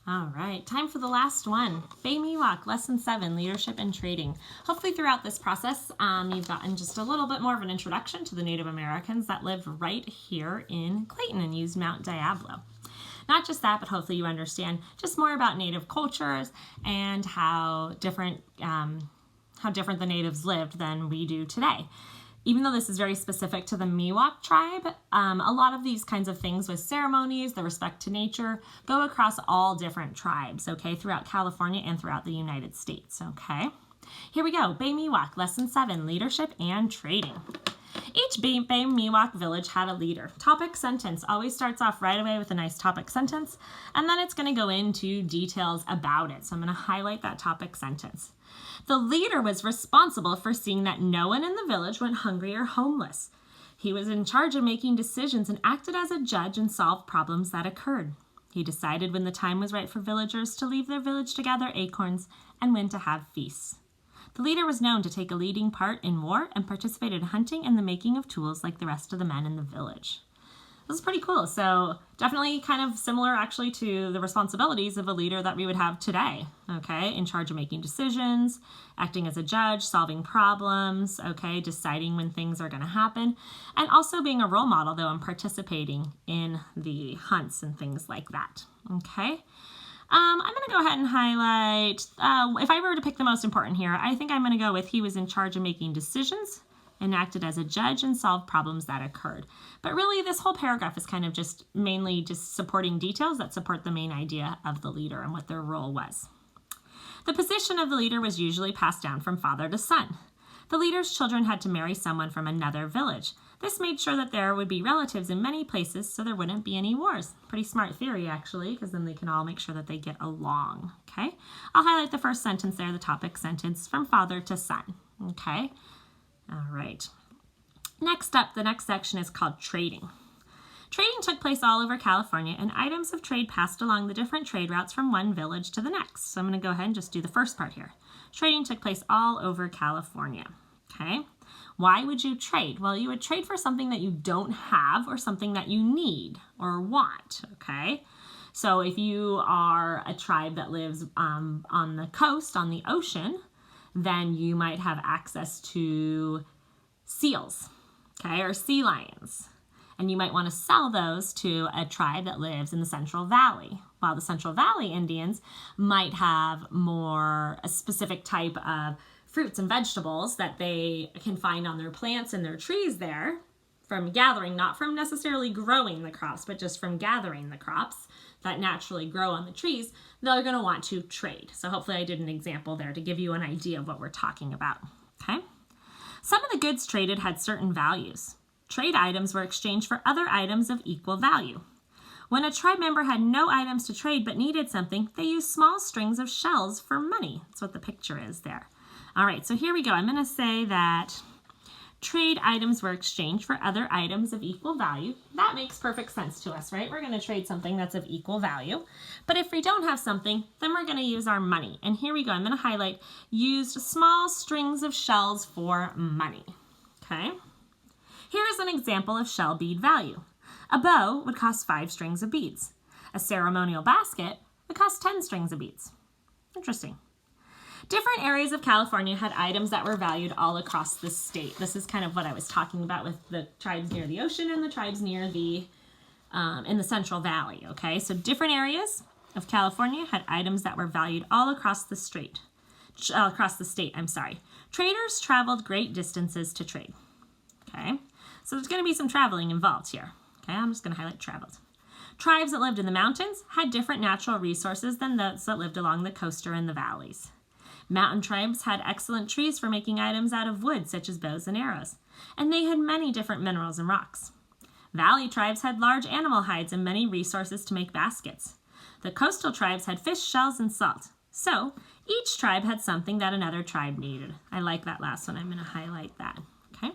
All right, time for the last one. Bay Miwok, Lesson 7, Leadership and Trading. Hopefully throughout this process, you've gotten just a little bit more of an introduction to the Native Americans that lived right here in Clayton and used Mount Diablo. Not just that, but hopefully you understand just more about Native cultures and how different the natives lived than we do today. Even though this is very specific to the Miwok tribe, a lot of these kinds of things with ceremonies, the respect to nature, go across all different tribes, okay, throughout California and throughout the United States, okay? Here we go, Bay Miwok, Lesson 7, Leadership and Trading. Each Bay Miwok village had a leader. Topic sentence always starts off right away with a nice topic sentence, and then it's going to go into details about it. So I'm going to highlight that topic sentence. The leader was responsible for seeing that no one in the village went hungry or homeless. He was in charge of making decisions and acted as a judge and solved problems that occurred. He decided when the time was right for villagers to leave their village to gather acorns and when to have feasts. The leader was known to take a leading part in war and participated in hunting and the making of tools like the rest of the men in the village. This is pretty cool. So definitely kind of similar actually to the responsibilities of a leader that we would have today, okay? In charge of making decisions, acting as a judge, solving problems, okay? Deciding when things are going to happen, and also being a role model though and participating in the hunts and things like that, okay? I'm going to go ahead and highlight, if I were to pick the most important here, I think I'm going to go with he was in charge of making decisions and acted as a judge and solved problems that occurred. But really, this whole paragraph is kind of just mainly just supporting details that support the main idea of the leader and what their role was. The position of the leader was usually passed down from father to son. The leader's children had to marry someone from another village. This made sure that there would be relatives in many places so there wouldn't be any wars. Pretty smart theory, actually, because then they can all make sure that they get along, okay? I'll highlight the first sentence there, the topic sentence, from father to son, okay? All right. Next up, the next section is called trading. Trading took place all over California, and items of trade passed along the different trade routes from one village to the next. So I'm going to go ahead and just do the first part here. Trading took place all over California, okay? Why would you trade? Well, you would trade for something that you don't have or something that you need or want, okay? So if you are a tribe that lives on the coast, on the ocean, then you might have access to seals, okay, or sea lions. And you might want to sell those to a tribe that lives in the Central Valley, while the Central Valley Indians might have more a specific type of fruits and vegetables that they can find on their plants and their trees there from gathering, not from necessarily growing the crops, but just from gathering the crops that naturally grow on the trees. They're going to want to trade. So hopefully I did an example there to give you an idea of what we're talking about, okay? Some of the goods traded had certain values. Trade items were exchanged for other items of equal value. When a tribe member had no items to trade but needed something, they used small strings of shells for money. That's what the picture is there. All right, so here we go. I'm going to say that trade items were exchanged for other items of equal value. That makes perfect sense to us, right? We're going to trade something that's of equal value. But if we don't have something, then we're going to use our money. And here we go. I'm going to highlight used small strings of shells for money, okay? Here's an example of shell bead value. A bow would cost 5 strings of beads. A ceremonial basket would cost 10 strings of beads. Interesting. Different areas of California had items that were valued all across the state. This is kind of what I was talking about with the tribes near the ocean and the tribes near the, in the Central Valley, okay? So different areas of California had items that were valued all across the state. Traders traveled great distances to trade, okay? So there's going to be some traveling involved here, okay? I'm just going to highlight traveled. Tribes that lived in the mountains had different natural resources than those that lived along the coast or in the valleys. Mountain tribes had excellent trees for making items out of wood, such as bows and arrows, and they had many different minerals and rocks. Valley tribes had large animal hides and many resources to make baskets. The coastal tribes had fish, shells, and salt. So each tribe had something that another tribe needed. I like that last one. I'm going to highlight that, okay?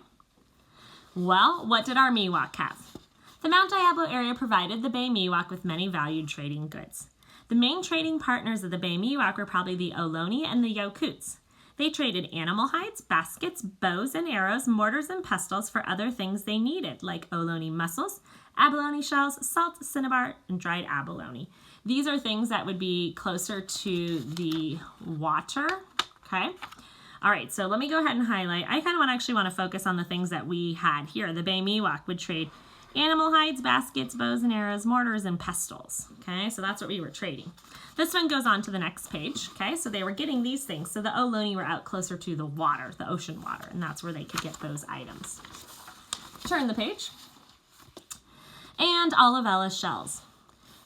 Well, what did our Miwok have? The Mount Diablo area provided the Bay Miwok with many valued trading goods. The main trading partners of the Bay Miwok were probably the Ohlone and the Yokuts. They traded animal hides, baskets, bows and arrows, mortars and pestles for other things they needed, like Ohlone mussels, abalone shells, salt, cinnabar, and dried abalone. These are things that would be closer to the water, okay? All right, so let me go ahead and highlight. I kind of actually want to focus on the things that we had here. The Bay Miwok would trade animal hides, baskets, bows and arrows, mortars, and pestles. Okay, so that's what we were trading. This one goes on to the next page. Okay, so they were getting these things. So the Ohlone were out closer to the water, the ocean water, and that's where they could get those items. Turn the page. And Olivella shells,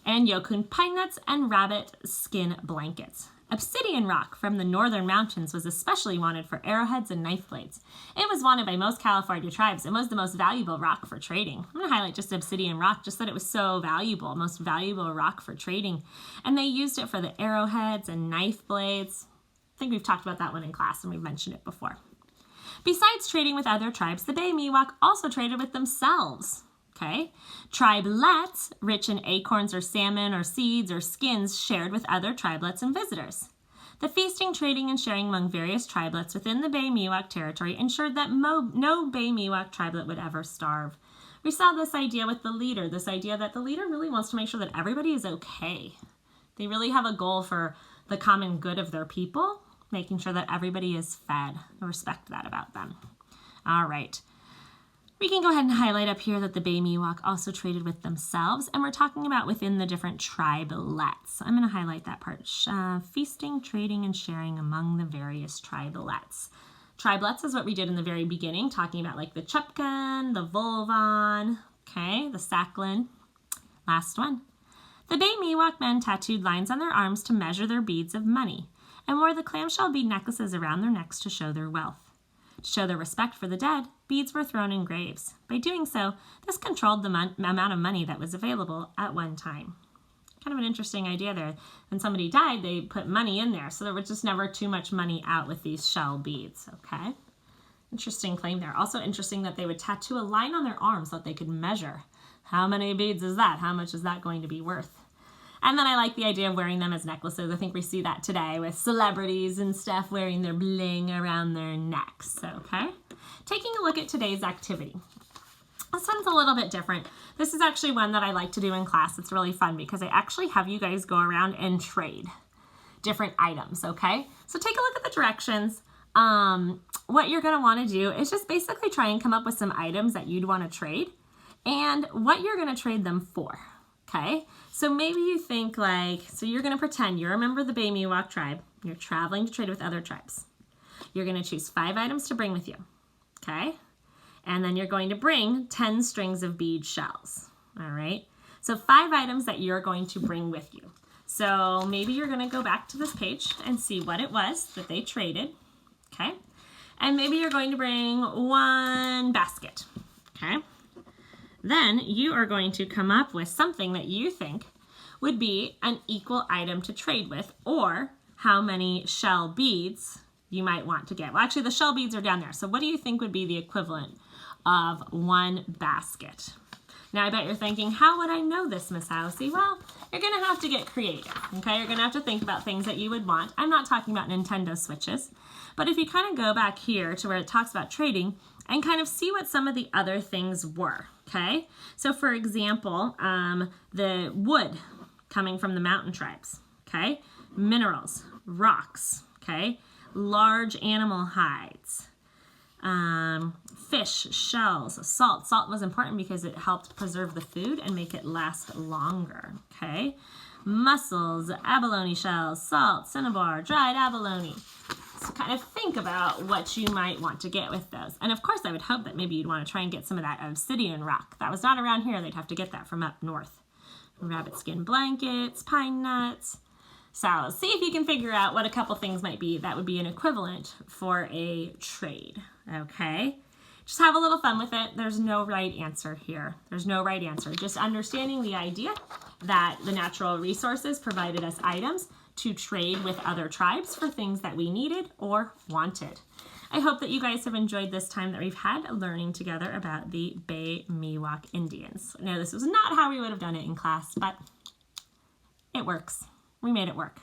and Yokun pine nuts, and rabbit skin blankets. Obsidian rock from the northern mountains was especially wanted for arrowheads and knife blades. It was wanted by most California tribes and was the most valuable rock for trading. I'm going to highlight just obsidian rock, just that it was so valuable, most valuable rock for trading. And they used it for the arrowheads and knife blades. I think we've talked about that one in class and we've mentioned it before. Besides trading with other tribes, the Bay Miwok also traded with themselves. Okay, tribelets, rich in acorns or salmon or seeds or skins, shared with other tribelets and visitors. The feasting, trading, and sharing among various tribelets within the Bay Miwok territory ensured that no Bay Miwok tribelet would ever starve. We saw this idea with the leader, this idea that the leader really wants to make sure that everybody is okay. They really have a goal for the common good of their people, making sure that everybody is fed. I respect that about them. All right. We can go ahead and highlight up here that the Bay Miwok also traded with themselves, and we're talking about within the different tribelets. I'm going to highlight that part. Feasting, trading, and sharing among the various tribelets. Tribelets is what we did in the very beginning, talking about like the Chupkan, the Volvan, okay, the Saklan. Last one. The Bay Miwok men tattooed lines on their arms to measure their beads of money, and wore the clamshell bead necklaces around their necks to show their wealth. To show their respect for the dead, beads were thrown in graves. By doing so, this controlled the amount of money that was available at one time. Kind of an interesting idea there. When somebody died, they put money in there, so there was just never too much money out with these shell beads, okay? Interesting claim there. Also interesting that they would tattoo a line on their arm so that they could measure. How many beads is that? How much is that going to be worth? And then I like the idea of wearing them as necklaces. I think we see that today with celebrities and stuff wearing their bling around their necks, okay? Taking a look at today's activity. This one's a little bit different. This is actually one that I like to do in class. It's really fun because I actually have you guys go around and trade different items, okay? So take a look at the directions. What you're gonna wanna do is just basically try and come up with some items that you'd wanna trade and what you're gonna trade them for. Okay, so maybe you think like, so you're going to pretend you're a member of the Bay Miwok tribe. You're traveling to trade with other tribes. You're going to choose 5 items to bring with you. Okay, and then you're going to bring 10 strings of bead shells. All right, so 5 items that you're going to bring with you. So maybe you're going to go back to this page and see what it was that they traded. Okay, and maybe you're going to bring 1 basket. Okay. Then you are going to come up with something that you think would be an equal item to trade with, or how many shell beads you might want to get. Well, actually the shell beads are down there. So what do you think would be the equivalent of 1 basket? Now I bet you're thinking, how would I know this, Miss Housey? Well, you're gonna have to get creative, okay? You're gonna have to think about things that you would want. I'm not talking about Nintendo Switches, but if you kind of go back here to where it talks about trading and kind of see what some of the other things were, okay? So for example, the wood coming from the mountain tribes, okay? Minerals, rocks, okay? Large animal hides, fish, shells, salt. Salt was important because it helped preserve the food and make it last longer, okay? Mussels, abalone shells, salt, cinnabar, dried abalone. So kind of think about what you might want to get with those. And of course, I would hope that maybe you'd want to try and get some of that obsidian rock. That was not around here. They'd have to get that from up north. Rabbit skin blankets, pine nuts. So see if you can figure out what a couple things might be that would be an equivalent for a trade, okay? Just have a little fun with it. There's no right answer here. There's no right answer. Just understanding the idea that the natural resources provided us items to trade with other tribes for things that we needed or wanted. I hope that you guys have enjoyed this time that we've had learning together about the Bay Miwok Indians. Now, this was not how we would have done it in class, but it works. We made it work.